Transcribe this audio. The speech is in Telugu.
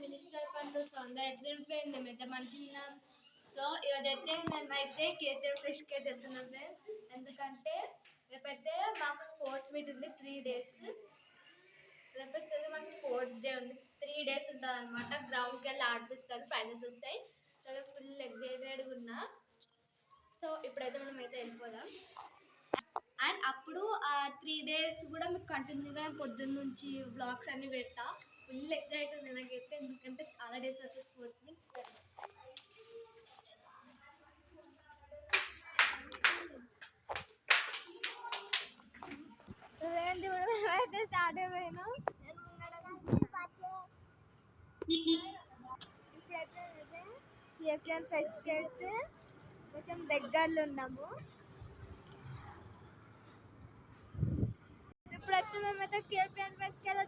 మినిస్టర్ ఫండ్ సో అందరు ఎట్లా ఉండిపోయింది, మేమైతే మంచిగా. సో ఈరోజైతే మేమైతే కేటీఎం ఫ్రెష్కి అయితే వెళ్తున్నాం ఫ్రెండ్స్. ఎందుకంటే రేపైతే మాకు స్పోర్ట్స్ మీట్ ఉంది 3 days. రేపైతే మాకు స్పోర్ట్స్ డే ఉంది, 3 days ఉంటుంది అనమాట. గ్రౌండ్కి వెళ్ళి ఆడిపిస్తారు, ప్రైజెస్ వస్తాయి. సో ఫుల్ ఎగ్జైటెడ్గా ఉన్నా. సో ఇప్పుడైతే మనం అయితే వెళ్ళిపోదాం. అండ్ అప్పుడు ఆ 3 days కూడా మీకు కంటిన్యూగా పొద్దున్న నుంచి వ్లాగ్స్ అన్ని పెడతా. ఫుల్ ఎగ్జైట్ ఉంది నాకైతే, ఎందుకంటే చాలా డేస్ అవుతుంది స్పోర్ట్స్ మీట్. మేమైతే స్టార్ట్ అయిపోయినాం. ఇప్పుడైతే కేటీఎం ఫ్రెష్కి అయితే కొంచెం దగ్గరలో ఉన్నాము. ఇప్పుడైతే మేమైతే కేటీఎం ఫ్రెష్కి వెళ్ళి